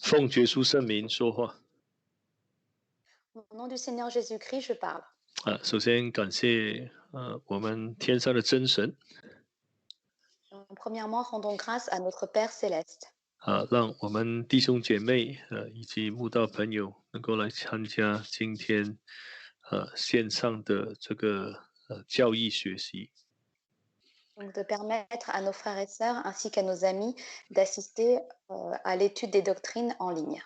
奉耶稣圣名说话 Au nom du Seigneur Jésus-Christ, je parle. 首先感谢我们天上的真神Premièrement, rendons grâce à notre Père céleste 让我们弟兄姐妹以及慕道朋友能够来参加今天线上的这个教义学习。donc de permettre à nos frères et sœurs ainsi qu'à nos amis d'assister à l'étude des doctrines en ligne.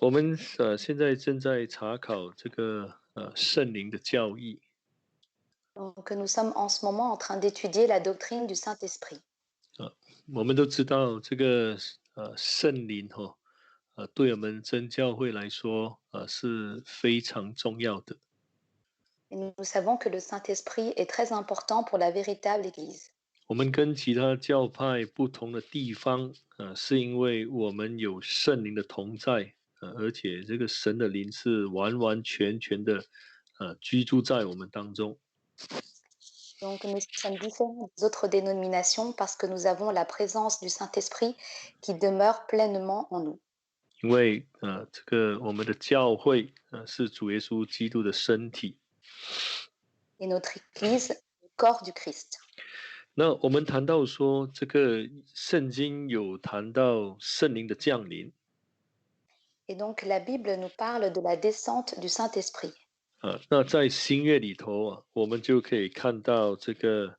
我们现在正在查考这个圣灵的教义。Donc, nous sommes en ce moment en train d'étudier la doctrine du Saint-Esprit. 我们都知道这个圣灵对我们真教会来说是非常重要的。Et nous savons que le Saint-Esprit est très important pour la véritable Église. 我们跟其他教派不同的地方是因为我们有圣灵的同在而且这个神的灵是完完全全的居住在我们当中。Donc, nous sommes différents des autres dénominations parce que nous avons la présence du Saint-Esprit qui demeure pleinement en nous. 因为这个我们的教会是主耶稣基督的身体。Et notre Église, le corps du Christ. 那我们谈到说，这个圣经有谈到圣灵的降临 Et donc, la Bible nous parle de la descente du Saint-Esprit. 那在新约里头我们就可以看到这个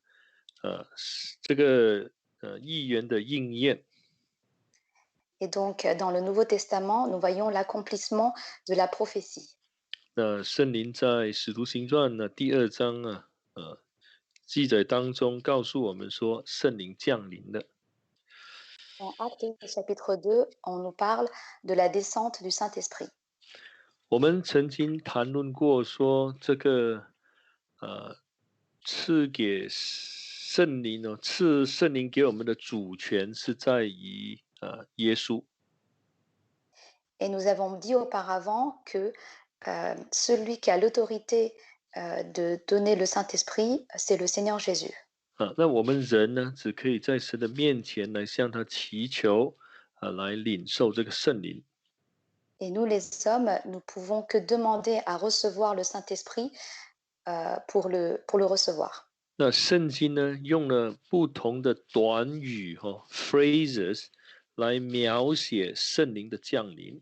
预言的应验。Et donc, dans le Nouveau Testament, nous voyons l'accomplissement de la prophétie. 那圣灵在使徒行传呢第2章记载当中告诉我们说，圣灵降临了。Dans Actes chapitre 2, on nous parle de la descente du Saint-Esprit. 我们曾经谈论过说，这个赐给圣灵赐圣灵给我们的主权是在于耶稣。Et nous avons dit auparavant que celui qui a l'autorité de donner le Saint-Esprit, c'est le Seigneur Jésus. 那我们人呢，只可以在神的面前来向他祈求来领受这个圣灵。Et nous, les hommes, nous pouvons que demander à recevoir le Saint-Esprit pour le recevoir. 那圣经呢，用了不同的短语phrases 来描写圣灵的降临。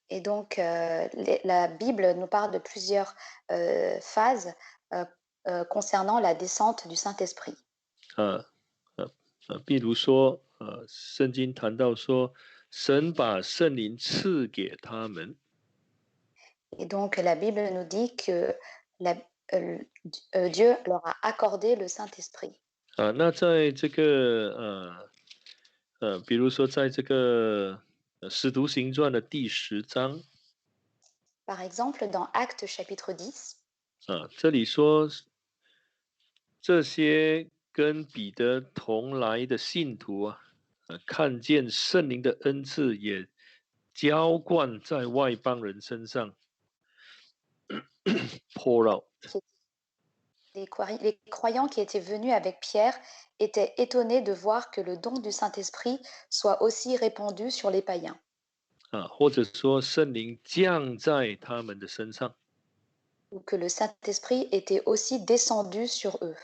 Et donc, la Bible nous parle de plusieurs phases concernant la descente du Saint-Esprit. 比如说圣经谈到说，神把圣灵赐给他们。Et donc, la Bible nous dit que Dieu leur a accordé le Saint-Esprit. 那在这个比如说在这个使徒行传的第10章 Par exemple, dans Actes chapitre 10, 这里说这些跟彼得同来的信徒看见圣灵的恩赐也浇灌在外邦人身上，pour out。les croyants qui étaient venus avec Pierre étaient étonnés de voir que le don du Saint-Esprit soit aussi répandu sur les païens. 或者说圣灵降在他们的身上。Ou que le Saint-Esprit était aussi descendu sur eux.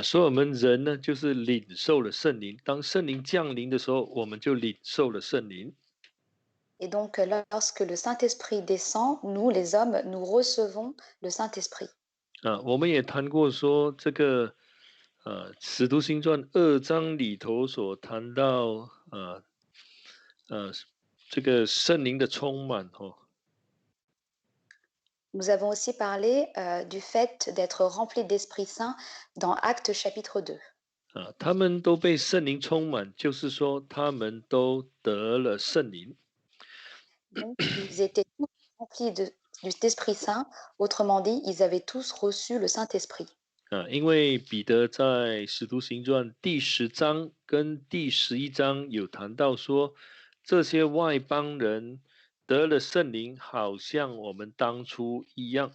所以我们人呢，就是领受了圣灵。当圣灵降临的时候，我们就领受了圣灵。Et donc, lorsque le Saint-Esprit descend, nous, les hommes, nous recevons le Saint-Esprit. 我们也谈过说，这个使徒行传2章里头所谈到这个圣灵的充满Nous avons aussi parlé du fait d'être rempli d'Esprit Saint dans Actes chapitre 2. 他们都被圣灵充满，就是说他们都得了圣灵。Donc, ils étaient tous remplis d'Esprit Saint. Autrement dit, ils avaient tous reçu le Saint-Esprit. 因为彼得在使徒行传第10章跟第11章有谈到说，这些外邦人得了圣灵，好像我们当初一样。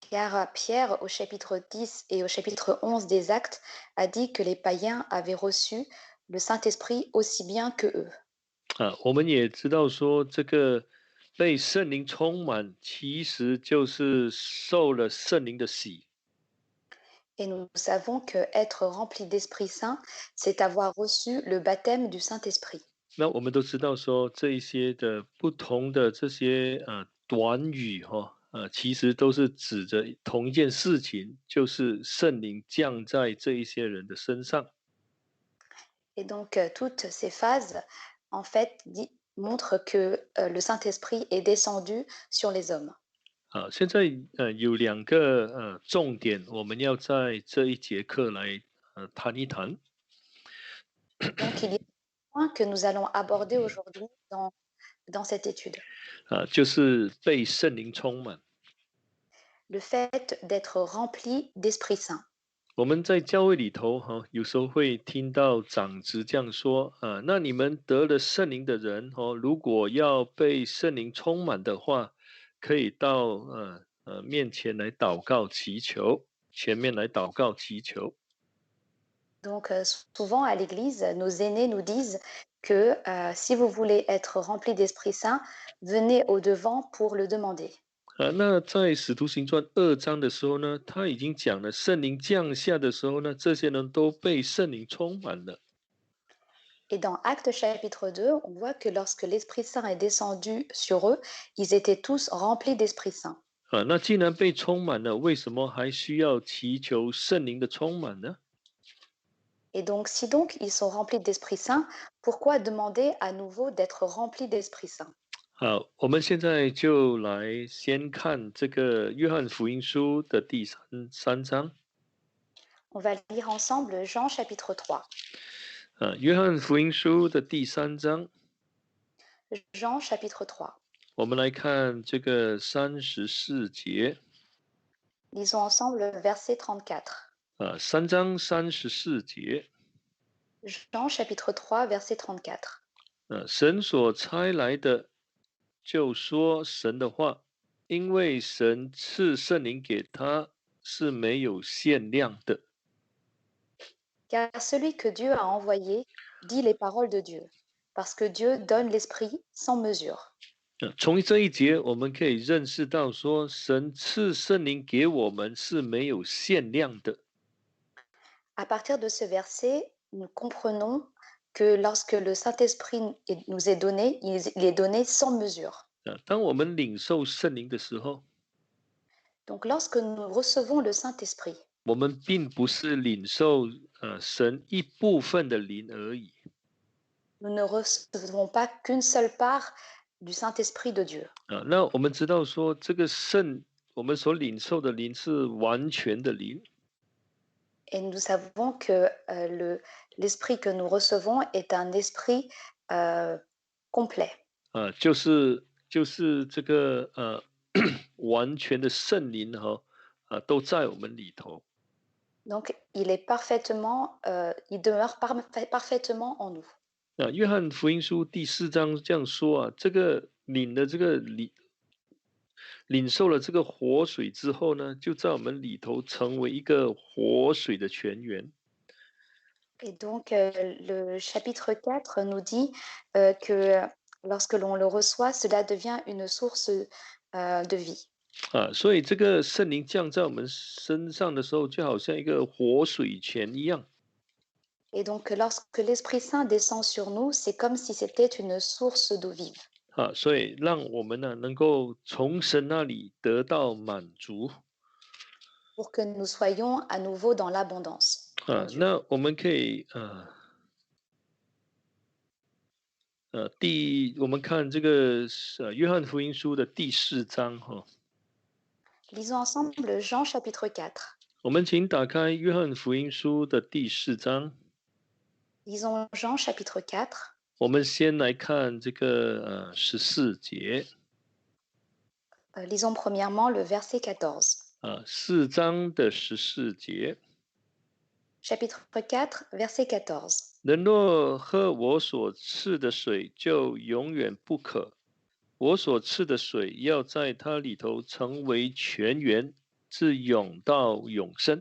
Car Pierre, au chapitre 10 et au chapitre 11 des Actes, a dit que les païens avaient reçu le Saint-Esprit aussi bien que eux. 我们也知道说，这个被圣灵充满，其实就是受了圣灵的洗。Et nous savons que être rempli d'Esprit Saint, c'est avoir reçu le baptême du Saint-Esprit. 那我们都知道说，这一些的不同的这些短语其实都是指着同一件事情，就是圣灵降在这一些人的身上。Et donc, toutes ces phases, en fait, montrent que le Saint-Esprit est descendu sur les hommes. 现在有两个重点，我们要在这一节课来谈一谈。Donc, il y a un point que nous allons aborder aujourd'hui dans cette étude. 就是被圣灵充满。Le fait d'être rempli d'Esprit Saint. 我们在教会里头有时候会听到长子这样说那你们得了圣灵的人如果要被圣灵充满的话，可以到面前来祷告祈求，前面来祷告祈求。Donc, souvent à l'église, nos aînés nous disent que si vous voulez être rempli d'Esprit Saint, venez au devant pour le demander. 那在使徒行传2章的时候呢，他已经讲了圣灵降下的时候呢，这些人都被圣灵充满了。Et dans Actes chapitre 2, on voit que lorsque l'Esprit Saint est descendu sur eux, ils étaient tous remplis d'Esprit Saint. 那既然被充满了，为什么还需要祈求圣灵的充满呢？ Et donc, si donc ils sont remplis d'Esprit Saint, pourquoi demander à nouveau d'être remplis d'Esprit Saint? 好，我们现在就来先看这个约翰福音书的第三章。On va lire ensemble Jean chapitre 3. 约翰福音书的第3章， Jean chapitre 3. 我们来看这个34节。Lisons ensemble le verset 34. 3章34节。Jean chapitre 3, verset 34. 神所差来的，就说神的话，因为神赐圣灵给他是没有限量的。Car celui que Dieu a envoyé dit les paroles de Dieu, parce que Dieu donne l'Esprit sans mesure. 从这一节，我们可以认识到说，神赐圣灵给我们是没有限量的。À partir de ce verset, nous comprenons que lorsque le Saint-Esprit nous est donné, il est donné sans mesure. 当我们领受圣灵的时候， Donc lorsque nous recevons le Saint-Esprit, 我们并不是领受神一部分的灵而已。nous ne recevons pas qu'une seule part du Saint-Esprit de Dieu. 那我们知道说，这个我们所领受的灵是完全的灵。Et nous savons que l'esprit que nous recevons est un esprit complet. 就是这个完全的圣灵都在我们里头。 Donc il est parfaitement, il demeure parfaitement en nous. 约翰福音书第4章这样说这个领受了这个活水之后呢，就在我们里头成为一个活水的泉源。 Et donc le chapitre 4 nous dit que lorsque l'on le reçoit, cela devient une source de vie. 所以这个圣灵降在我们身上的时候，就好像一个活水泉一样。 Et donc lorsque l'Esprit Saint descend sur nous, c'est comme si c'était une source d'eau vive. 所以让我们呢能够从神那里得到满足。 Pour que nous soyons à nouveau dans l'abondance. 那我们可以我们看这个约翰福音书的第4章Lisons ensemble Jean chapitre 4. 我们请打开约翰福音书的第4章。 Lisons Jean chapitre 4. 我们先来看这个14节。Lisons premièrement le verset 14. 4章的14节。 Chapitre 4, verset 14. 人若喝我所赐的水，就永远不渴。我所赐的水要在它里头成为泉源，自永到永生。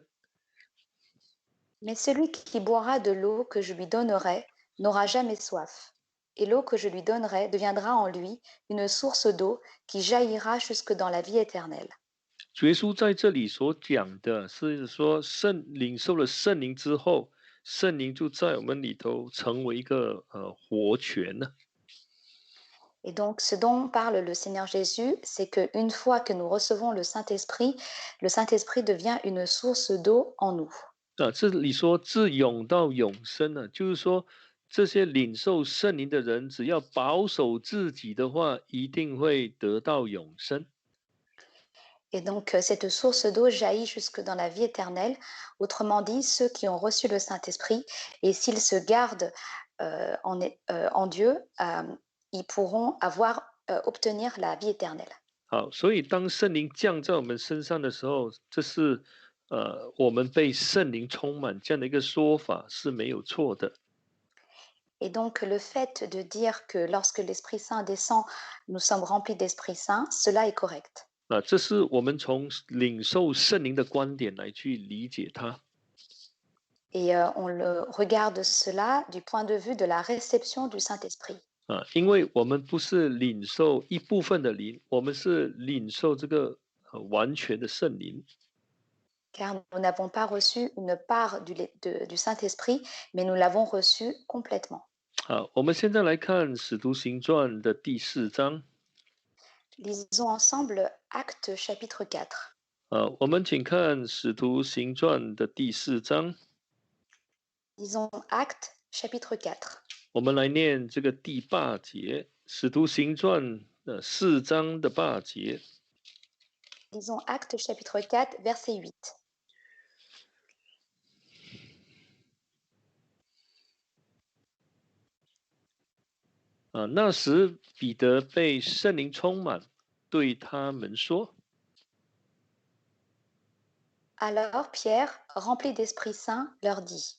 Mais celui qui boira de l'eau que je lui donnerai n'aura jamais soif. et l'eau que je lui donnerai deviendra en lui une source d'eau qui jaillira jusque dans la vie éternelle. 主耶稣在这里所讲的是说，领受了圣灵之后，圣灵就在我们里头成为一个活泉呢。Et donc, ce dont parle le Seigneur Jésus, c'est qu'une fois que nous recevons le Saint-Esprit devient une source d'eau en nous. 这里说自永到永生呢，就是说这些领受圣灵的人，只要保守自己的话，一定会得到永生。Et donc, cette source d'eau jaillit jusque dans la vie éternelle. Autrement dit, ceux qui ont reçu le Saint-Esprit, et s'ils se gardent en Dieu, ils pourront obtenir la vie éternelle. 好，所以当圣灵降在我们身上的时候，这是我们被圣灵充满这样的一个说法是没有错的。Et donc, le fait de dire que lorsque l'Esprit Saint descend, nous sommes remplis d'Esprit Saint, cela est correct. 这是我们从领受圣灵的观点来去理解它。Et on le regarde cela du point de vue de la réception du Saint-Esprit. 因为我们不是领受一部分的灵，我们是领受这个完全的圣灵。Car nous n'avons pas reçu une part du Saint-Esprit, mais nous l'avons reçu complètement. 好，我们现在来看《使徒行传》的第4章。Lisons ensemble Actes chapitre 4. 我们请看《使徒行传》的第4章。Lisons Actes chapitre 4. 我们来念这个第8节，《使徒行传》4章的8节。Lisons Actes chapitre 4, verset 8. 那时彼得被圣灵充满，对他们说。Alors Pierre, rempli d'Esprit Saint, leur dit.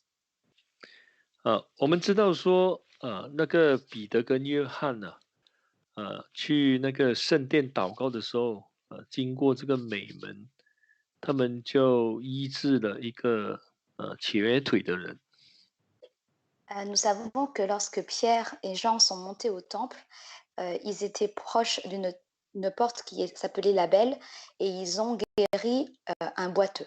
我们知道说，那个彼得跟约翰呢，去那个圣殿祷告的时候，经过这个美门，他们就医治了一个瘸腿的人。Nous savons que lorsque Pierre et Jean sont montés au temple, ils étaient proches d'une porte qui s'appelait la Belle et ils ont guéri un boiteux.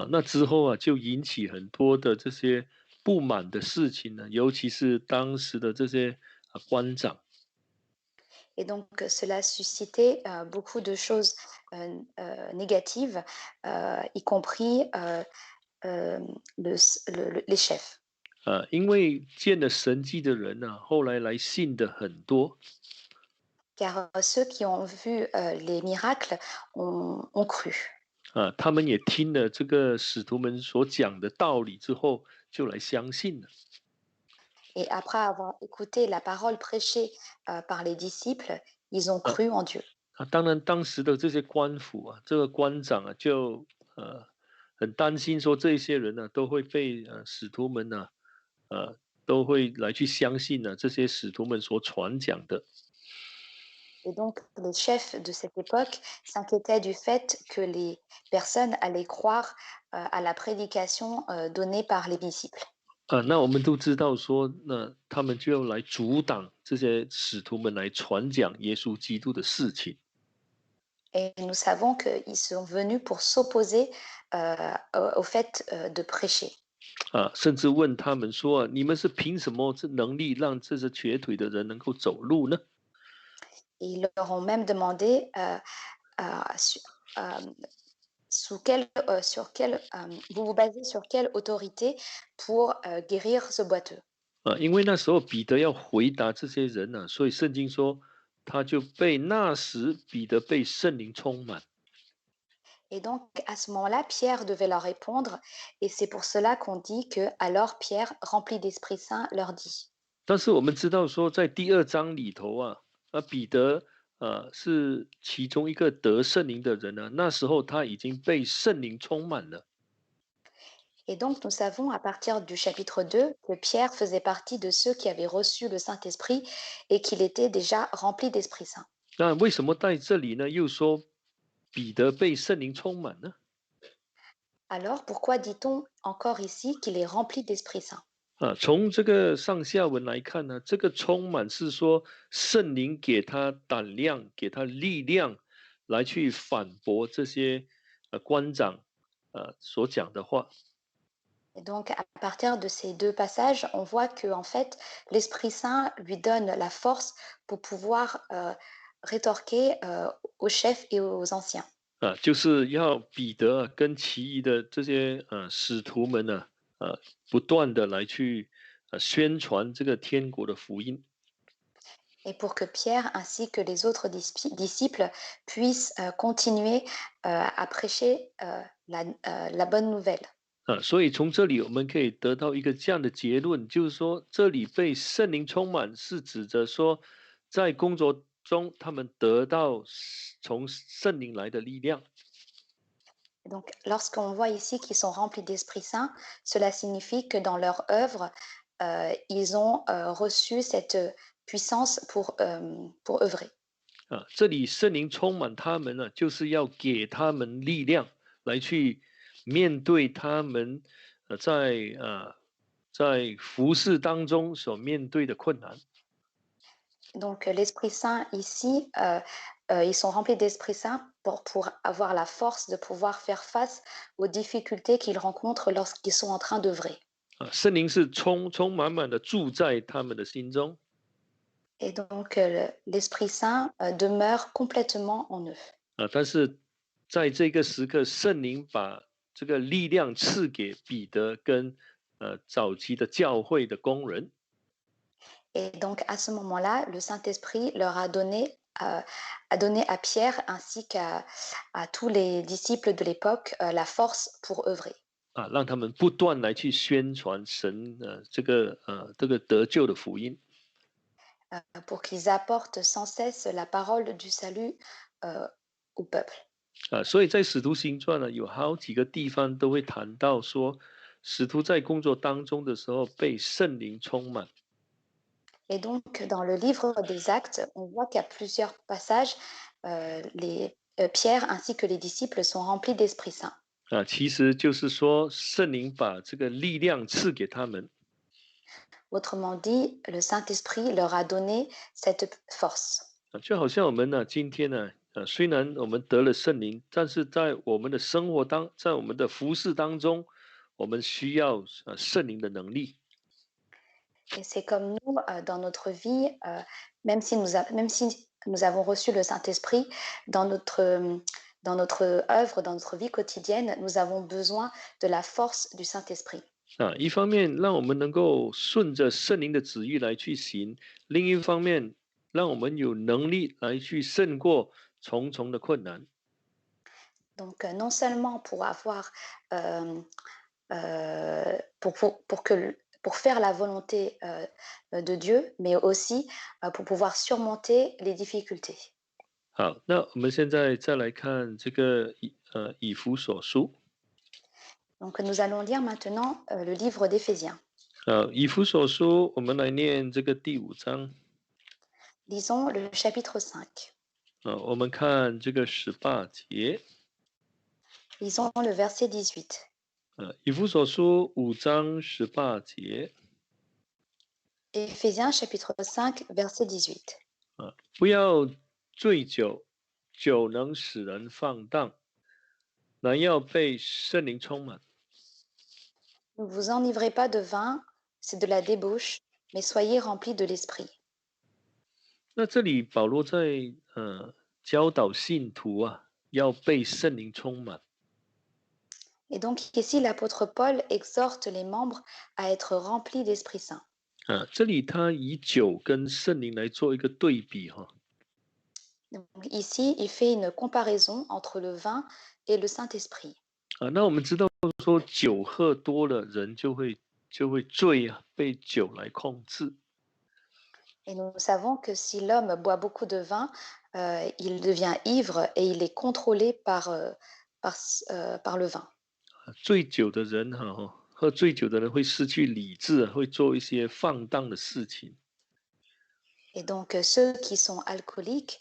那之后就引起很多的这些不满的事情呢，尤其是当时的这些官长。Et donc, cela suscitait beaucoup de choses négatives, y compris les chefs. 因为见了神迹的人呢，后来来信的很多。Car ceux qui ont vu les miracles ont cru. 他们也听了这个使徒们所讲的道理之后，就来相信了。Et après avoir écouté la parole prêchée par les disciples, ils ont cru en Dieu. 当然，当时的这些官府这个官长就很担心说，这些人呢都会被使徒们都会来去相信这些使徒们所传讲的。Et donc, les chefs de cette époque s'inquiétaient du fait que les personnes allaient croire à la prédication donnée par les disciples. 那我们都知道说，那他们就要来阻挡这些使徒们来传讲耶稣基督的事情。Et nous savons qu'ils sont venus pour s'opposer au fait de prêcher. 甚至问他们说：你们是凭什么这能力让这些瘸腿的人能够走路呢？ Et ils leur ont même demandé vous vous basez sur quelle autorité pour guérir ce boiteux. 因为那时候彼得要回答这些人所以圣经说他就被那时彼得被圣灵充满。Et donc, à ce moment-là, Pierre devait leur répondre, et c'est pour cela qu'on dit que alors Pierre, rempli d'Esprit Saint, leur dit. 但是我们知道说，在第2章里头彼得是其中一个得圣灵的人那时候他已经被圣灵充满了。Et donc, nous savons à partir du chapitre 2 que Pierre faisait partie de ceux qui avaient reçu le Saint-Esprit et qu'il était déjà rempli d'Esprit Saint. 那为什么在这里呢又说彼得被圣灵充满呢？ Alors, pourquoi dit-on encore ici qu'il est rempli d'Esprit Saint? 从这个上下文来看呢，这个充满是说圣灵给他胆量，给他力量，来去反驳这些官长所讲的话。Et donc, à partir de ces deux passages, on voit que en fait, l'Esprit Saint lui donne la force pour pouvoir rétorquer aux chefs et aux anciens. 就是要彼得跟其余的这些使徒们呢，不断的来去宣传这个天国的福音。Et pour que Pierre ainsi que les autres disciples puissent continuer à prêcher la bonne nouvelle. 所以从这里我们可以得到一个这样的结论，就是说，这里被圣灵充满，是指着说，在工作中他们得到从圣灵来的力量。Et donc, lorsqu'on voit ici qu'ils sont remplis d'Esprit Saint, cela signifie que dans leur œuvre, ils ont reçu cette puissance pour œuvrer. 这里圣灵充满他们呢，就是要给他们力量，来去面对他们在服侍当中所面对的困难。Donc, l'Esprit Saint ici, ils sont remplis d'Esprit Saint pour avoir la force de pouvoir faire face aux difficultés qu'ils rencontrent lorsqu'ils sont en train d'œuvrer. 圣灵是充满满的住在他们的心中。Et donc, l'Esprit Saint demeure complètement en eux. 但是在这个时刻，圣灵把这个力量赐给彼得跟早期的教会的工人。Et donc, à ce moment-là, le Saint-Esprit leur a donné à Pierre ainsi à tous les disciples de l'époque la force pour œuvrer. 让他们不断来去宣传神这个得救的福音。Pour qu'ils apportent sans cesse la parole du salut au peuple. 所以在使徒行传呢，有好几个地方都会谈到说，使徒在工作当中的时候被圣灵充满。Et donc, dans le livre des Actes, on voit qu'à plusieurs passages, Pierre ainsi que les disciples sont remplis d'Esprit Saint. 其实就是说，圣灵把这个力量赐给他们。Autrement dit, le Saint-Esprit leur a donné cette force. 就好像我们呢，今天呢，虽然我们得了圣灵，但是在我们的生活在我们的服饰当中，我们需要圣灵的能力。Et c'est comme nous, dans notre vie, même si nous avons reçu le Saint-Esprit, dans notre œuvre, dans notre vie quotidienne, nous avons besoin de la force du Saint-Esprit. 一方面让我们能够顺着圣灵的旨意来去行，另一方面让我们有能力来去胜过重重的困难。Donc, non seulement pour avoir, pour faire la volonté de Dieu, mais aussi pour pouvoir surmonter les difficultés. 好，那我们现在再来看这个以弗所书。Donc, nous allons lire maintenant le livre d'Éphésiens. 以弗所书，我们来念这个第5章。Lisons le chapitre 5. 我们看这个18节。Lisons le verset 18. 以弗所书5章18节。Éphésiens chapitre 5, verset 18. 不要醉酒，酒能使人放荡，乃要被圣灵充满。Ne vous enivrez pas de vin, c'est de la débauche, mais soyez remplis de l'esprit. 那这里保罗在教导信徒要被圣灵充满。Et donc ici, l'apôtre Paul exhorte les membres à être remplis d'Esprit Saint. 这里他以酒跟圣灵来做一个对比Donc ici, il fait une comparaison entre le vin et le Saint-Esprit. 那我们知道说酒喝多了，人就会醉被酒来控制。Et nous savons que si l'homme boit beaucoup de vin, il devient ivre et il est contrôlé par le vin. 醉酒的人喝醉酒的人会失去理智，会做一些放荡的事情。Et donc ceux qui sont alcooliques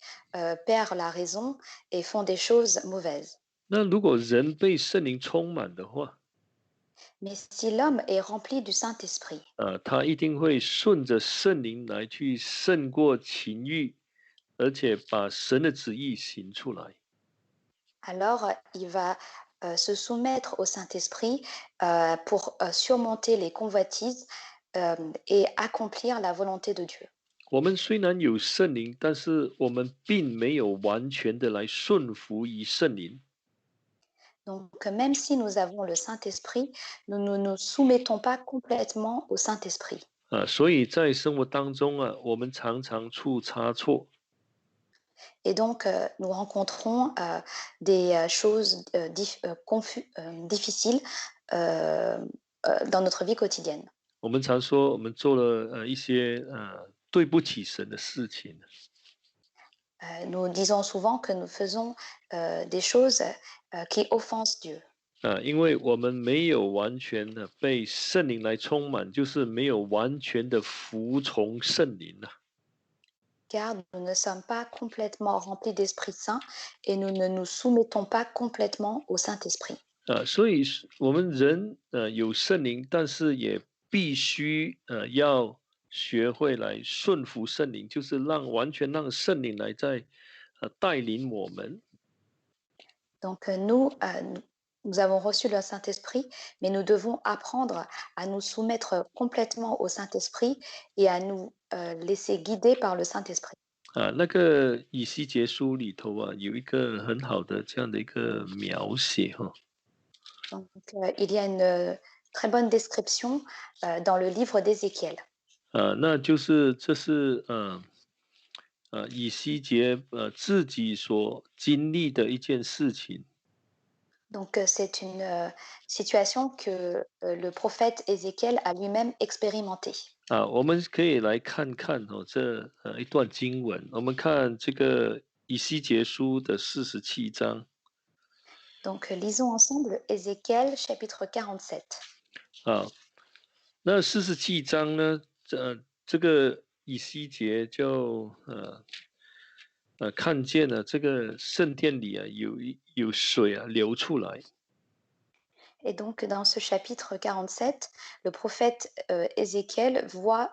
perdent la raison et font des choses mauvaises. 那如果人被圣灵充满的话， Mais si l'homme est rempli du Saint-Esprit, 他一定会顺着圣灵来去胜过情欲，而且把神的旨意行出来。alors il va se soumettre au Saint-Esprit pour surmonter les convoitises et accomplir la volonté de Dieu. 我们虽然有圣灵，但是我们并没有完全的来顺服于圣灵。Donc, même si nous avons le Saint-Esprit, nous ne nous soumettons pas complètement au Saint-Esprit. 所以在生活当中我们常常出差错。Et donc, nous rencontrons des choses difficiles euh, dans notre vie quotidienne. 我们常说，我们做了一些对不起神的事情。Nous disons souvent que nous faisons des choses qui offensent Dieu. 因为我们没有完全的被圣灵来充满，就是没有完全的服从圣灵啊。Car nous ne sommes pas complètement remplis d'Esprit Saint et nous ne nous soumettons pas complètement au Saint-Esprit. 所以我们人有圣灵，但是也必须要学会来顺服圣灵，就是完全让圣灵来在带领我们。Donc nous avons reçu le Saint-Esprit, mais nous devons apprendre à nous soumettre complètement au Saint-Esprit et à nous laisser guider par le Saint-Esprit. 那个以西结书里头有一个很好的这样的一个描写哈。Donc il y a une très bonne description dans le livre d'Ézéchiel. 那就是这是以西结自己所经历的一件事情。Donc c'est une situation que le prophète Ézéchiel a lui-même expérimentée. 我们可以来看看这一段经文。我们看这个以西结书的47章。Donc lisons ensemble Ézéchiel chapitre 47. 那47章呢，这个以西结就看见了这个圣殿里有水流出来。Et donc, dans ce chapitre 47, le prophète Ézéchiel voit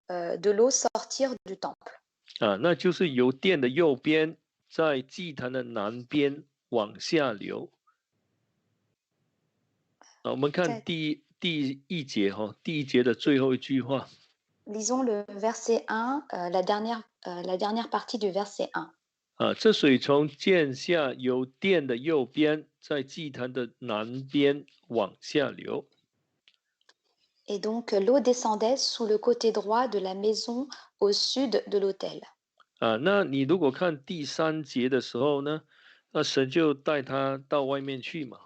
de l'eau sortir du temple. 那就是由殿的右边，在祭坛的南边往下流。我们看第一节第一节的最后一句话。Lisons le verset 1, la dernière partie du verset 1. 这水从剑下由殿的右边，在祭坛的南边往下流。Et donc, l'eau descendait sous le côté droit de la maison au sud de l'autel. 那你如果看第3节的时候呢，那神就带他到外面去嘛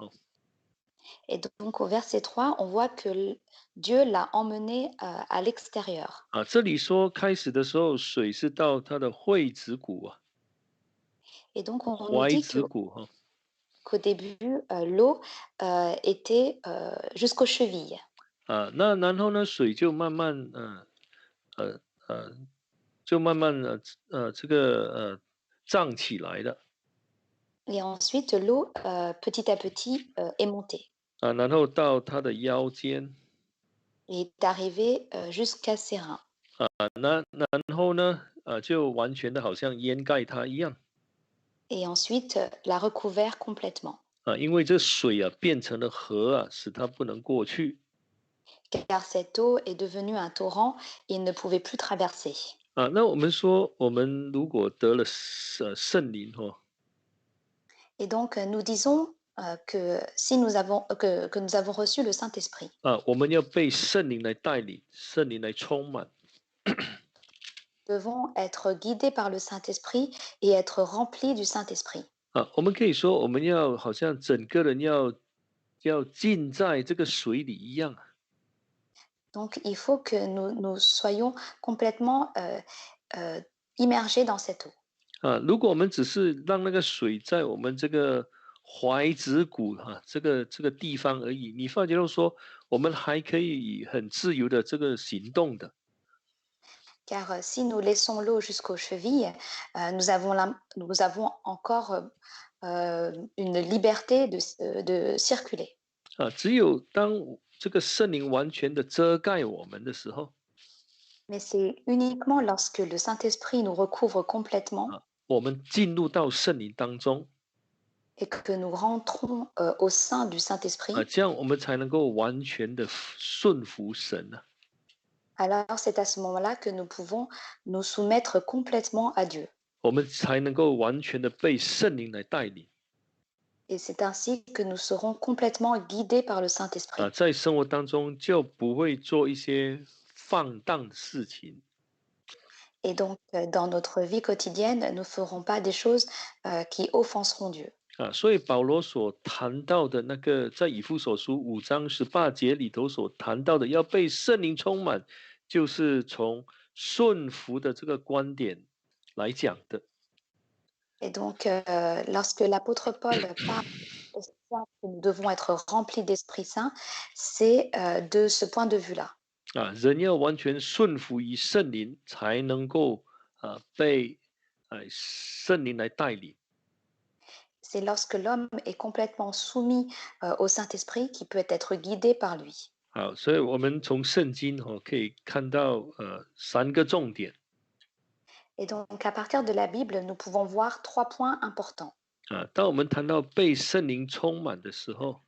，Et donc, au verset 3, on voit que Dieu l'a emmené à l'extérieur. 这里说开始的时候，水是到他的会子骨Et donc, on nous 踝 dit 子骨qu'au début, l'eau était jusqu'aux chevilles. 那然后呢，水就慢慢呃呃就慢慢这个涨起来了。Et ensuite, l'eau, petit à petit, est montée 然后到他的腰间。et est arrivée jusqu'à ses reins. 然后呢就完全的好像掩盖它一样。Et ensuite, l'a recouvert complètement. 因为这水变成了河使它不能过去。Car cette eau est devenue un torrent et il ne pouvait plus traverser. 那我们说，我们如果得了圣灵Et donc, nous disons que si que nous avons reçu le Saint-Esprit, 我们要被圣灵来带领，圣灵来充满。nous devons être guidés par le Saint-Esprit et être remplis du Saint-Esprit. 我们可以说，我们要好像整个人要浸在这个水里一样。Donc, il faut que nous soyons complètement immergés dans cette eau. 如果我们只是让那个水在我们这个踝子骨这个地方而已，你发觉到说，我们还可以很自由的这个行动的。Car si nous laissons l'eau jusqu'aux chevilles, nous avons encore une liberté de circuler. 只有当这个圣灵完全的遮盖我们的时候，Mais c'est uniquement lorsque le Saint-Esprit nous recouvre complètement 我们进入到圣灵当中，et que nous rentrons au sein du Saint-Esprit, 这样我们才能够完全的顺服神啊。alors c'est à ce moment-là que nous pouvons nous soumettre complètement à Dieu. 我们才能够完全的被圣灵来带领 Et c'est ainsi que nous serons complètement guidés par le Saint-Esprit. 在生活当中就不会做一些放荡的事情 Et donc, dans notre vie quotidienne, nous ne ferons pas des choses qui offenseront Dieu. 所以保罗所谈到的那个，在以弗所书5章18节里头所谈到的，要被圣灵充满，就是从顺服的这个观点来讲的。Et donc, lorsque l'apôtre Paul parle au point que nous devons être remplis d'Esprit Saint, c'est de ce point de vue-là. 人要完全顺服于圣灵，才能够被圣灵来带领。C'est lorsque l'homme est complètement soumis au Saint-Esprit qu'il peut être guidé par lui. 好，所以我们从圣经可以看到3个重点 Et donc, à partir de la Bible, nous pouvons voir 3 points importants. 当我们谈到被圣灵充满的时候，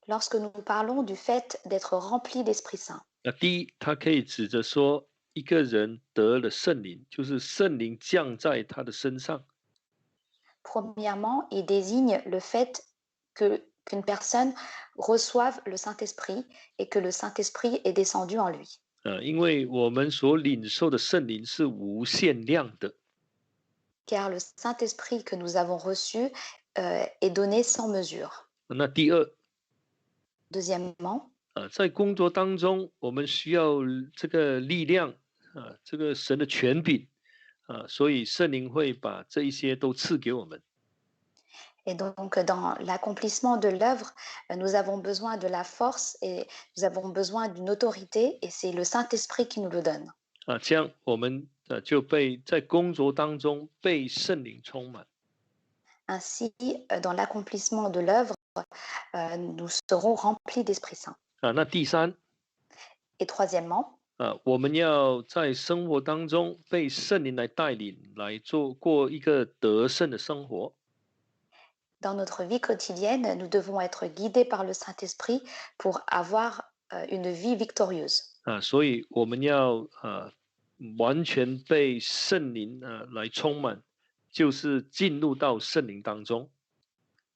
Lorsque nous parlons du fait d'être rempli d'Esprit Saint, 第一，它可以指着说一个人得了圣灵，就是圣灵降在他的身上。 premièrement, il désigne le fait qu'une personne reçoive le Saint-Esprit et que le Saint-Esprit est descendu en lui. 因为我们所领受的圣灵是无限量的。 Car le Saint-Esprit que nous avons reçu est donné sans mesure. 那第二， Deuxièmement, 在工作当中，我们需要这个力量这个神的权柄所以圣灵会把这一些都赐给我们。 et donc dans l'accomplissement de l'œuvre, nous avons besoin de la force et nous avons besoin d'une autorité et c'est le Saint-Esprit qui nous le donne. 这样我们就被在工作当中被圣灵充满。 Ainsi, dans l'accomplissement de l'œuvre, nous serons remplis d'Esprit Saint. 那第三， Et troisièmement, 我们要在生活当中被圣灵来带领，来过一个得胜的生活。 dans notre vie quotidienne, nous devons être guidés par le Saint-Esprit pour avoir une vie victorieuse. 所以我们要完全被圣灵来充满，就是进入到圣灵当中。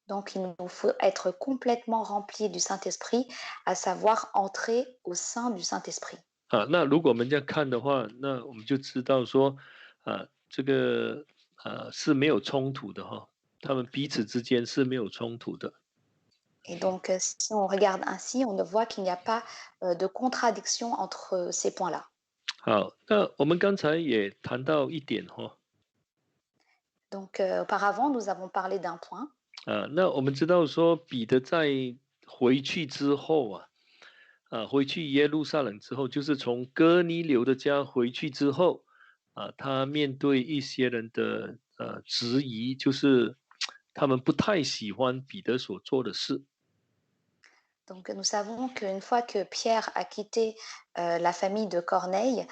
Donc, il nous faut être complètement remplis du Saint-Esprit, à savoir entrer au sein du Saint-Esprit. 那如果我们这样看的话，那我们就知道说，这个是没有冲突的哈，他们彼此之间是没有冲突的。 Et donc, si on regarde ainsi, on voit qu'il n'y a pas de contradiction entre ces points-là. 好，那我们刚才也谈到一点哈， Donc, auparavant, nous avons parlé d'un point. 那我们知道说彼得在回去之后回去耶路撒冷之后，就是从哥尼流的家回去之后他面对一些人的质疑，就是他们不太喜欢彼得所做的事。 Donc, nous savons qu'une fois que Pierre a quitté la famille de Corneille,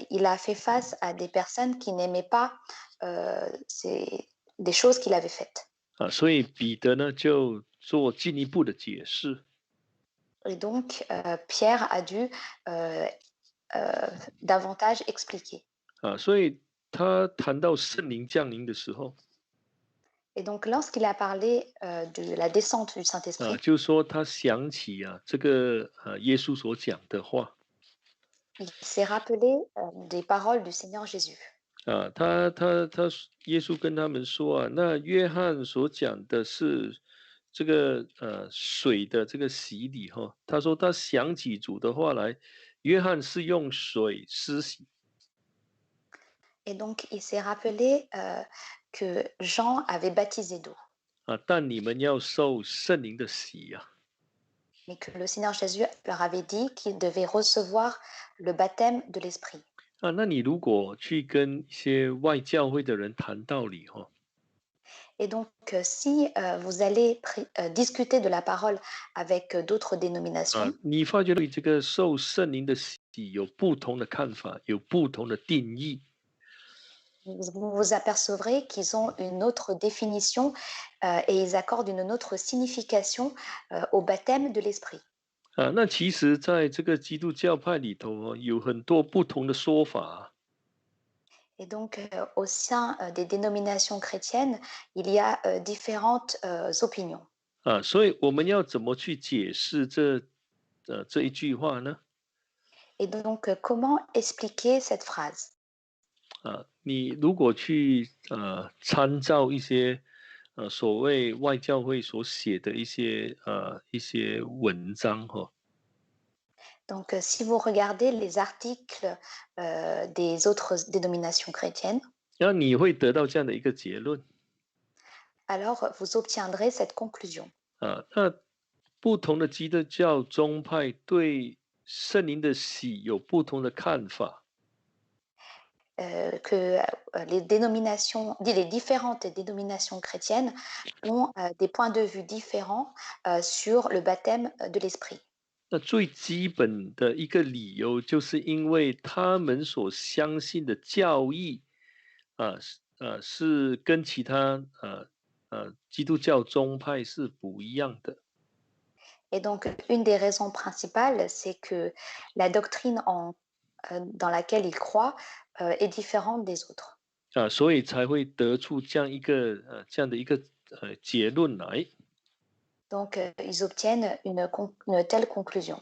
il a fait face à des personnes qui n'aimaient pas des choses qu'il avait faites. 所以彼得呢就做进一步的解释。 Et donc, Pierre a dû davantage expliquer. 所以他谈到圣灵降临的时候 Et donc, lorsqu'il a parlé de la descente du Saint-Esprit, 就说他想起这个耶稣所讲的话 il s'est rappelé des paroles du Seigneur Jésus. 耶稣跟他们说那约翰所讲的是这个水的这个洗礼他说他想起主的话来，约翰是用水施洗 Et donc, il s'est rappelé que Jean avait baptisé d'eau, 但你们要受圣灵的洗mais que le Seigneur Jésus leur avait dit qu'ils devaient recevoir le baptême de l'Esprit. 那你如果去跟一些外教会的人谈道理 Et donc, si vous allez discuter de la parole avec d'autres 啊，dénominations, 你发觉对这个受圣灵的洗有不同的看法，有不同的定义。vous vous apercevrez qu'ils ont une autre définition et ils accordent une autre signification au baptême de l'esprit. 啊，那其实在这个基督教派里头哦，有很多不同的说法。Et donc, au sein des dénominations chrétiennes, il y a différentes opinions. 啊，所以我们要怎么去解释这一句话呢？Et donc, comment expliquer cette phrase? 啊，你如果去参照一些所谓外教会所写的一些文章哈、Donc, si vous regardez les articles des autres dénominations chrétiennes, 然后你会得到这样的一个结论 alors vous obtiendrez cette conclusion 啊。那不同的基督教宗派对圣灵的喜有不同的看法。que les différentes dénominations chrétiennes ont des points de vue différents sur le baptême de l'esprit. 那最基本的一个理由，就是因为他们所相信的教义是跟其他基督教宗派是不一样的 Et donc, une des raisons principales, c'est que la doctrine dans laquelle ils croient est différente des autres. 所以才会得出这样的一个结论来 Donc, ils obtiennent une telle conclusion.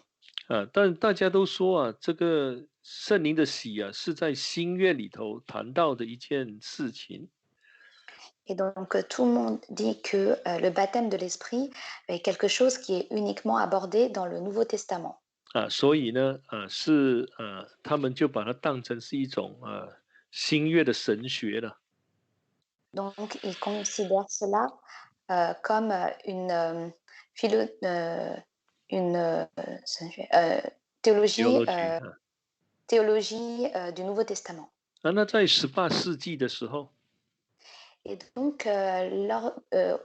但大家都说这个圣灵的喜是在新约里头谈到的一件事情 Et donc, tout le monde dit que le baptême de l'esprit est quelque chose qui est uniquement abordé dans le Nouveau Testament. 所以呢他们就把它当成是一种新约的神学了 Donc, ils considèrent cela comme une théologie, theology théologie du Nouveau Testament. 那在18世纪的时候 Et donc,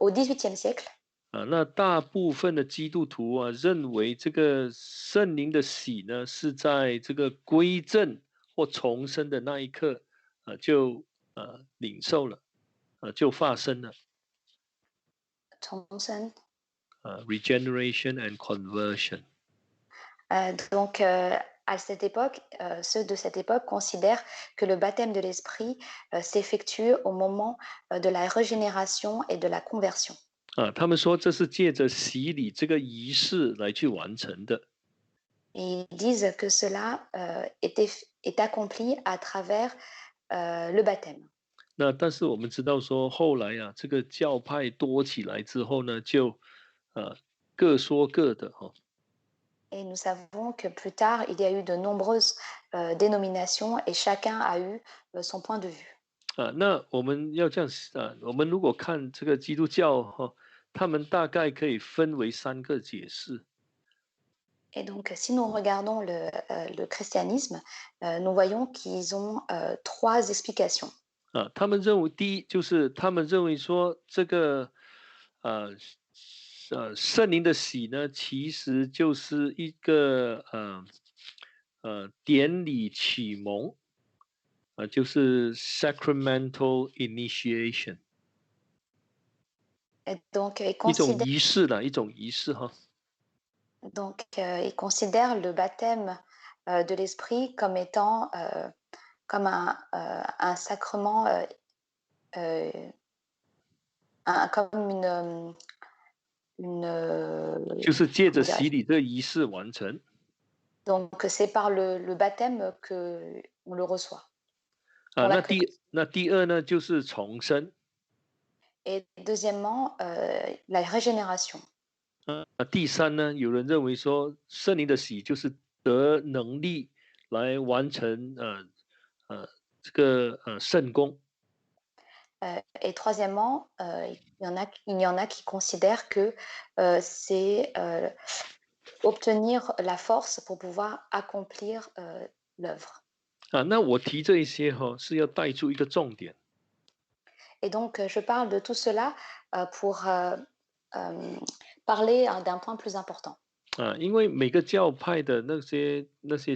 au XVIIIe siècle, 那大部分的基督徒认为这个圣灵的喜呢，是在这个归正或重生的那一刻就领受了就发生了Thomson, regeneration and conversion donc, à cette époque, ceux de cette époque considèrent que le baptême de l'esprit s'effectue au moment de la régénération et de la conversion. 他们说这是借着洗礼这个仪式来去完成的 Et ils disent que cela est accompli à travers le baptême. 但是我们知道说，后来这个教派多起来之后呢，就各说各的Et nous savons que plus tard, il y a eu de nombreuses dénominations et chacun a eu son point de vue. 那我们要这样我们如果看这个基督教他们大概可以分为3个解释 Et donc, si nous regardons le christianisme, nous voyons qu'ils ont 3 explications. 他们认为第一就是他们认为说这个圣灵的喜呢，其实就是一个典礼启蒙就是 sacramental initiation Et donc, 一种仪式啦，一种仪式哈。ils considèrent le baptême de l'esprit comme étant comme un sacrement, comme une 就是借着 comment 洗 dirais-je? 礼这个仪式完成 Donc, c'est par le baptême qu'on le reçoit, qu'on 那 l'accueille. 第二呢，就是重生 Et deuxièmement, la régénération. 第三呢，有人认为说圣灵的洗就是得能力来完成这个圣功 Et troisièmement, il y en a qui considèrent que c'est obtenir la force pour pouvoir accomplir l'œuvre. 那我提这一些是要带出一个重点 Et donc, je parle de tout cela pour parler d'un point plus important. 因为每个教派的那些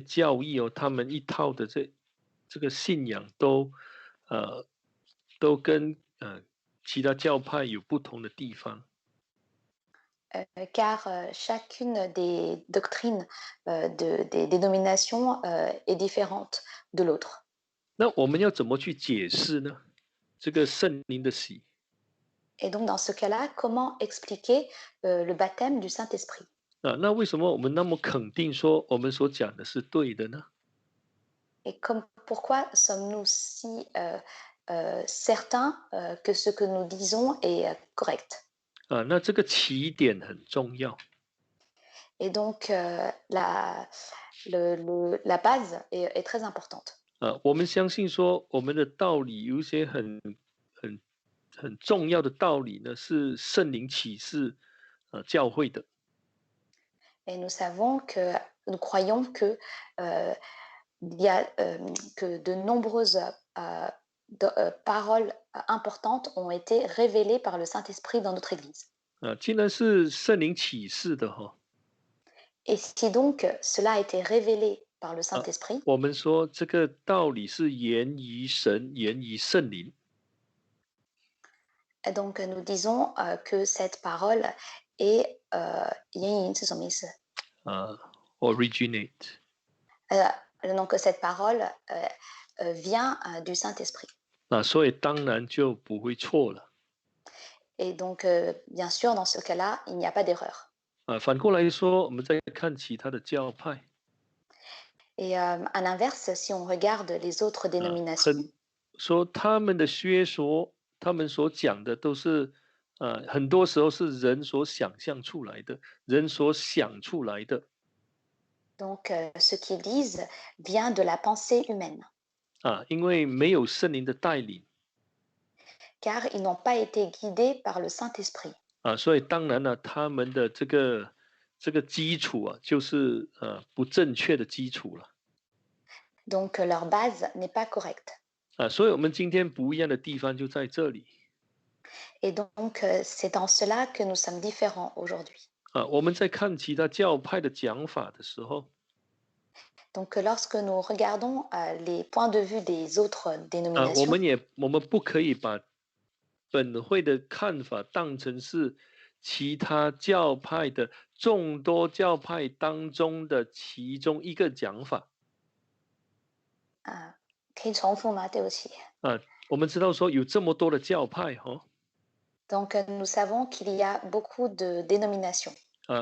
教义哦，他们一套的这个信仰呃都跟其他教派有不同的地方。Car chacune des doctrines des dénominations est différente de l'autre. 那我们要怎么去解释呢？这个圣灵的喜 Et donc, dans ce cas-là, comment expliquer le baptême du Saint-Esprit? 那为什么我们那么肯定说我们所讲的是对的呢？Et pourquoi sommes-nous si certains que ce que nous disons est correct? 那这个起点很重要。Et donc, la base est très importante. 我们相信说我们的道理有一些很很重要的道理呢，是圣灵启示教会的。Et nous croyons que il y a que de nombreuses paroles importantes ont été révélées par le Saint-Esprit dans notre Église. 既然是圣灵启示的哈，Et si donc cela a été révélé par le 啊，Saint-Esprit, 我们说这个道理是源于神，源于圣灵。et donc nous disons que cette parole est 原因是什么意思？originate。donc cette parole vient du Saint-Esprit. 所以当然就不会错了。Et donc, bien sûr, dans ce cas-là, il n'y a pas d'erreur. 反过来说，我们再看其他的教派，Et à l'inverse, si on regarde les autres dénominations, 说他们的学说，他们所讲的都是很多时候是人所想象出来的，人所想出来的。donc ce qu'ils disent vient de la pensée humaine, 因为没有圣灵的带领 car ils n'ont pas été guidés par le Saint-Esprit. 所以当然了，他们的这个基础就是不正确的基础了。Donc leur base n'est pas correcte. 所以我们今天不一样的地方就在这里。Et donc c'est dans cela que nous sommes différents aujourd'hui. 我们在看其他教派的讲法的时候， Donc lorsque nous regardons les points de vue des autres 我 dénominations, 们不可以把本会的看法当成是其他教派的众多教派当中的其中一个讲法。可以重复吗？对不起。我们知道说有这么多的教派Donc nous savons qu'il y a beaucoup de dénominations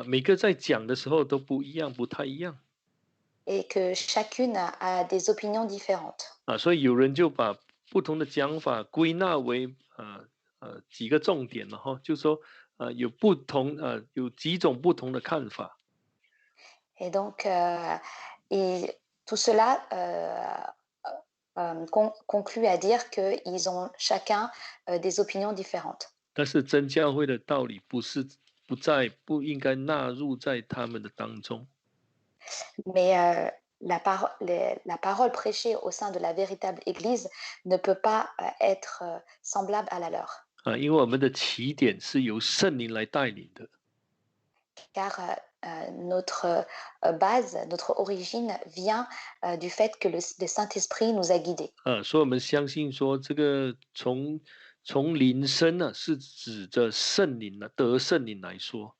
每个在讲的时候都不一样，不太一样。 et que chacune a des opinions différentes. 所以有人就把不同的讲法归纳为几个重点了哈，就说有不同有几种不同的看法。 Et donc et tout cela conclut à dire qu'ils ont chacun des opinions différentes. 但是真教会的道理不应该纳入在他们的当中。 Mais la parole prêchée au sein de la véritable Église ne peut pas être semblable à la leur. 因为我们的起点是由圣灵来带领的。 Car notre base, notre origine vient du fait que le Saint-Esprit nous a guidés. 所以我们相信说，这个从灵生呢，是指着圣灵得圣灵来说。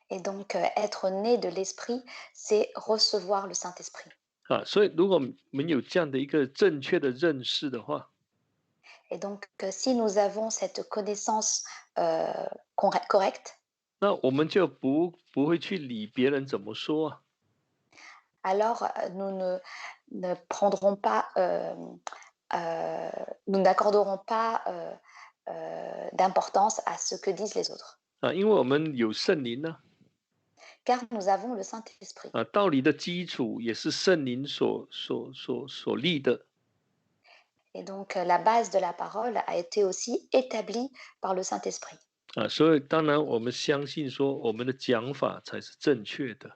Et donc, être né de l'Esprit, c'est recevoir le Saint-Esprit. 所以如果我们有这样的一个正确的认识的话， Et donc, si nous avons cette connaissance correcte, 那我们就不会去理别人怎么说alors nous ne prendrons pas, nous n'accorderons pas d'importance à ce que disent les autres. 因为我们有圣灵呢。 Car nous avons le Saint-Esprit. 道理的基础也是圣灵所立的。 Et donc, la base de la parole a été aussi établie par le Saint-Esprit. 所以当然我们相信说，我们的讲法才是正确的。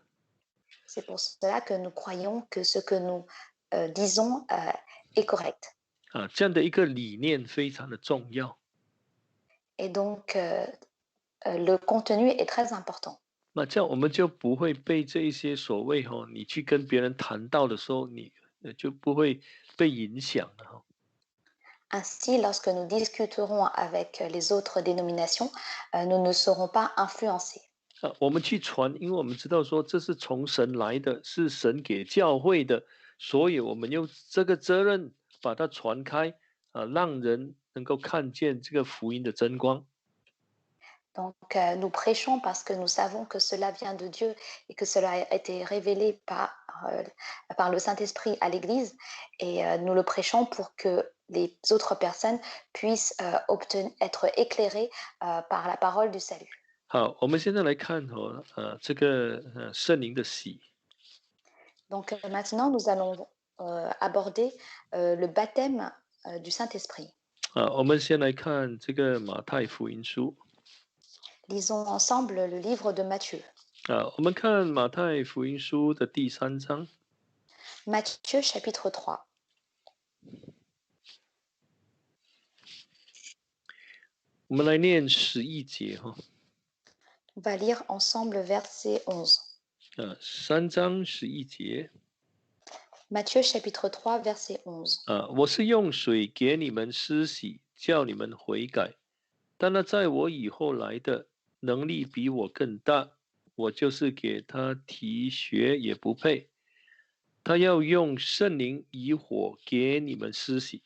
C'est pour cela que nous croyons que ce que nous disons est correct. 这样的一个理念非常的重要。Et donc, le contenu est très important. 那这样我们就不会被这一些所谓你去跟别人谈到的时候，你就不会被影响了Ainsi, lorsque nous discuterons avec les autres dénominations, nous ne serons pas influencés. 我们去传，因为我们知道说这是从神来的，是神给教会的，所以我们用这个责任把它传开让人能够看见这个福音的真光。Donc, nous prêchons parce que nous savons que cela vient de Dieu et que cela a été révélé par le Saint-Esprit à l'Église. Et nous le prêchons pour que les autres personnes puissent être éclairées par la parole du salut. 好，我们现在来看这个圣灵的喜。Donc, maintenant, nous allons aborder le baptême du Saint-Esprit. 我们先来看这个马太福音书。Lisons ensemble le livre de Matthieu. 我们看马太福音书的第3章。Matthieu chapitre 3. 我们来念11节On va lire ensemble verset 11. 3章11节。Matthieu chapitre 3 verset 11. 我是用水给你们施洗，叫你们悔改。但那在我以后来的，能力比我更大，我就是给他提鞋也不配。他要用圣灵以火给你们施洗。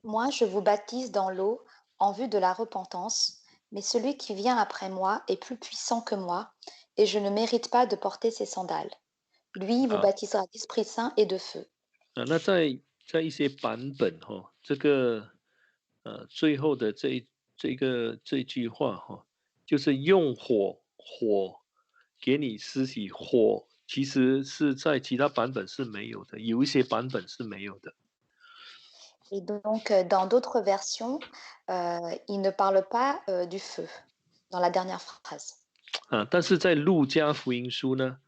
Moi, je vous baptise dans l'eau en vue de la repentance, mais celui qui vient après moi est plus puissant que moi, et je ne mérite pas de porter ses sandales. Lui vous 啊 baptisera d'Esprit Saint et de feu. 那在一些版本这个最后的这句话就是用火给你施洗，火其实是在其他版本是没有的，有一些版本是没有的。Et donc, dans d'autres versions, il ne parle pas du feu dans la dernière phrase. 但是在路加福音书呢，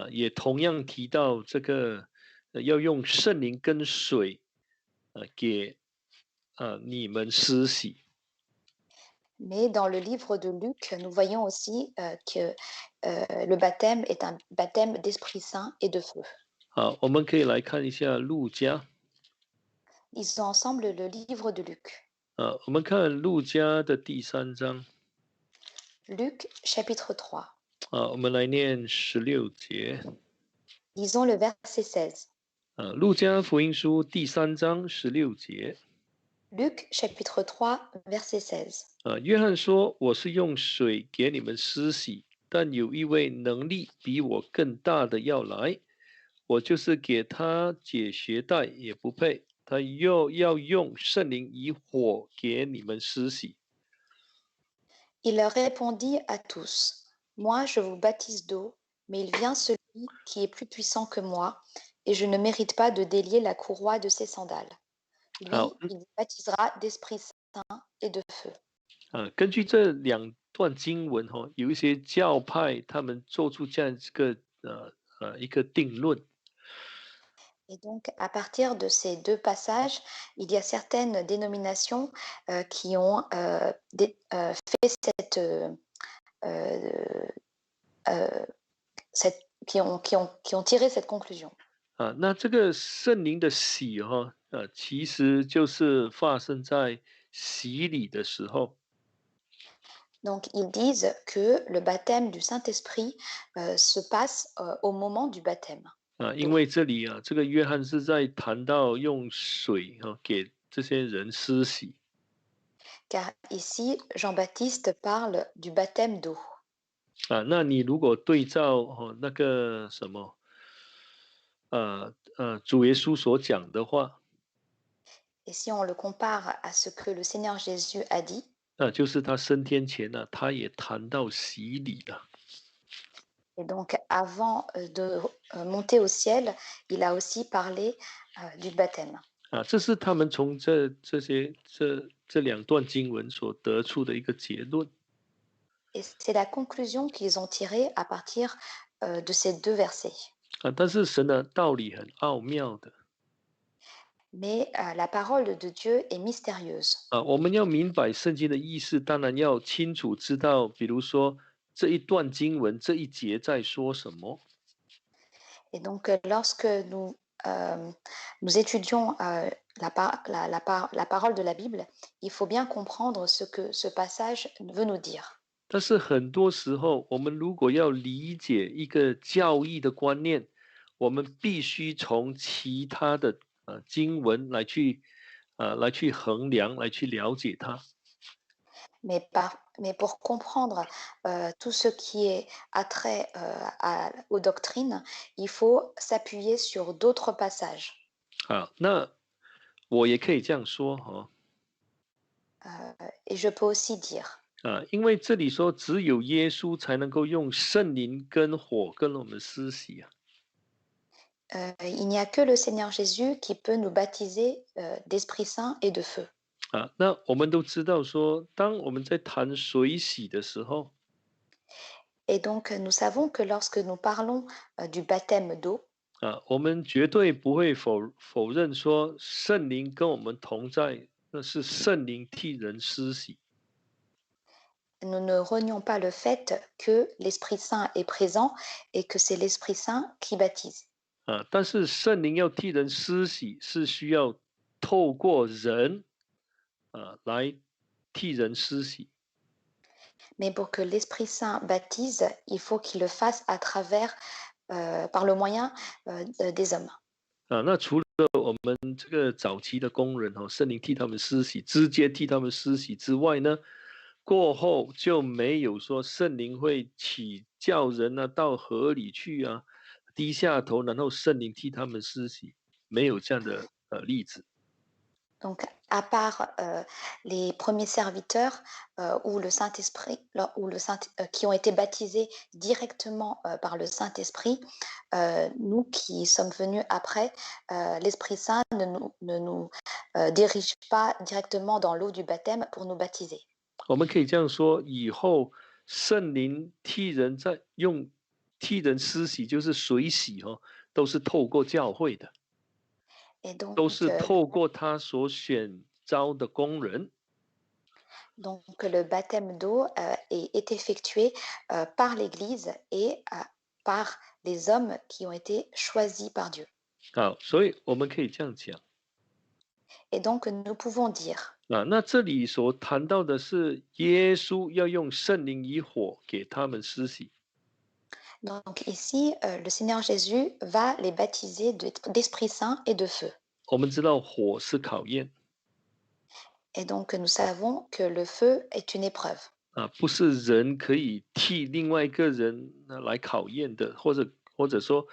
也同样提到这个要用圣灵跟水给你们施洗。Mais dans le livre de Luc, nous voyons aussi que le baptême est un baptême d'Esprit Saint et de feu. 好，我们可以来看一下路加。Lisons ensemble le livre de Luc. 我们看路加的第3章。Luc chapitre 3. 我们来念16节。Lisons le verset 16. 路加福音书第3章16节。Luc chapitre 3 verset 16. 约翰说：“我是用水给你们施洗，但有一位能力比我更大的要来，我就是给他解鞋带也不配。他又要用圣灵以火给你们施洗。” Il leur répondit à tous, moi je vous baptise d'eau, mais il vient celui qui est plus puissant que moi, et je ne mérite pas de délier la courroie de ses sandales. Lui, 好，il vous baptisera d'Esprit Saint et de feu. 根据这2段经文有一些教派他们做出这样一个定论。Et donc, à partir de ces deux passages, il y a certaines dénominations qui ont fait euh, qui ont tiré cette conclusion. 那这个圣灵的洗其实就是发生在洗礼的时候。Donc, ils disent que le baptême du Saint-Esprit se passe au moment du baptême 因 d'eau. 为这里这个约翰是在谈到用水给这些人施洗。Car ici, Jean-Baptiste parle du baptême d'eau. 那你如果对照那个什么主耶稣所讲的话， Et si on le compare à ce que le Seigneur Jésus a dit, 就是他升天前他也谈到洗礼了。 et donc avant de monter au ciel, il a aussi parlé du baptême. 这是他们从这2段经文所得出的一个结论。 Et c'est la conclusion qu'ils ont tirée à partir de ces deux versets. 但是神的道理很奥妙的。mais la parole de Dieu est mystérieuse. 我们要明白圣经的意思，当然要清楚知道，比如说这一段经文这一节在说什么。Et donc, lorsque nous étudions la parole de la Bible, il faut bien comprendre ce que ce passage veut nous dire. 但是很多时候，我们如果要理解一个教义的观念，我们必须从其他的经文来去衡量，来去了解它。Mais pour comprendre tout ce qui est attrait aux doctrines, il faut s'appuyer sur d'autres passages. 那我也可以这样说哈。Et je peux aussi dire, 因为这里说只有耶稣才能够用圣灵跟火跟我们施洗啊。il n'y a que le Seigneur Jésus qui peut nous baptiser d'Esprit Saint et de feu. 那我们都知道说，当我们在谈水洗的时候，Et donc, nous savons que lorsque nous parlons du baptême d'eau, 我们绝对不会否认说圣灵跟我们同在，那是圣灵替人施洗。nous ne renions pas le fait que l'Esprit Saint est présent et que c'est l'Esprit Saint qui baptise. 但是圣灵要替人施洗，是需要透过人来替人施洗。Mais pour que l'Esprit Saint baptise, il faut qu'il le fasse à travers, par le moyen des hommes. 那除了我们这个早期的工人圣灵替他们施洗，直接替他们施洗之外呢，过后就没有说圣灵会起叫人到河里去低下头，然后圣灵替他们施洗，没有这样的例子。Donc, à part les premiers serviteurs ou le Saint-Esprit, qui ont été baptisés directement par le Saint-Esprit, nous qui sommes venus après, l'Esprit Saint ne nous dirige pas directement dans l'eau du baptême pour nous baptiser. 我们可以这样说，以后圣灵替人施洗，就是水洗都是透过教会的。Et 都 donc, 是透过他所选召的工人。donc le baptême d'eau est effectué par l'Église et par les hommes qui ont été choisis par Dieu. 所以我们可以这样讲。Et donc, nous pouvons dire, 那这里所谈到的是耶稣要用圣灵以火给他们施洗。donc ici, le Seigneur Jésus va les baptiser d'Esprit Saint et de feu. 我们知道火是考验 Et donc, nous savons que le feu est une épreuve. 不是人可以替另外一个人来考验的，或者说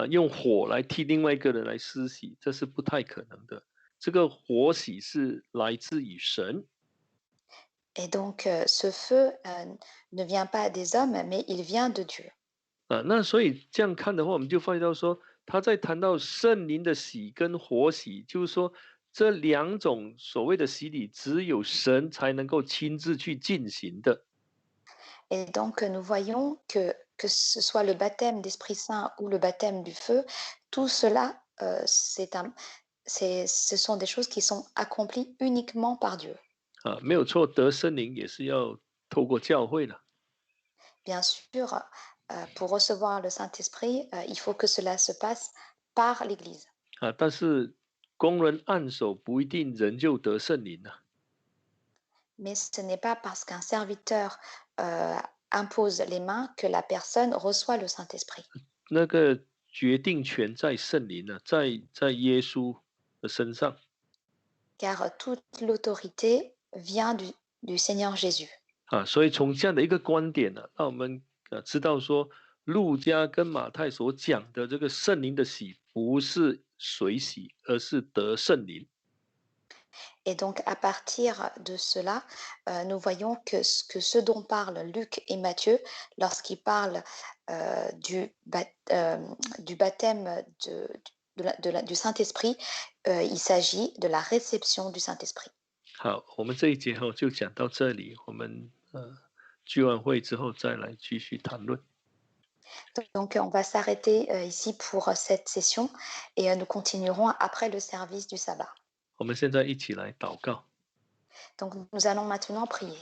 用火来替另外一个人来施洗，这是不太可能的。这个火洗是来自于神。Et donc, ce feu ne vient pas des hommes, mais il vient de Dieu. 那所以这样看的话，我们就发现到说，他在谈到圣灵的洗跟火洗，就是说这两种所谓的洗礼，只有神才能够亲自去进行的。Et donc, nous voyons que ce soit le baptême d'Esprit Saint ou le baptême du feu, tout cela, ce sont des choses qui sont accomplies uniquement par Dieu. 没有错，得圣灵也是要透过教会的。Bien sûr, pour recevoir le Saint-Esprit, il faut que cela se passe par l'Église. 但是工人按手不一定人就得圣灵了。Mais ce n'est pas parce qu'un serviteur impose les mains que la personne reçoit le Saint-Esprit. 那个决定权在圣灵在耶稣的身上。Car toute l'autorité vient du Seigneur Jésus. 所以从这样的一个观点呢，让我们知道说，路加跟马太所讲的这个圣灵的洗，不是水洗，而是得圣灵。Et donc, à partir de cela, nous voyons que ce dont parlent Luc et Matthieu, lorsqu'ils parlent du baptême du Saint-Esprit, il s'agit de la réception du Saint-Esprit. 好，我们这一节就讲到这里，我们聚完会之后再来继续谈论。Donc, on va s'arrêter ici pour cette session et nous continuerons après le service du sabbat. 我们现在一起来祷告。Donc, nous allons maintenant prier.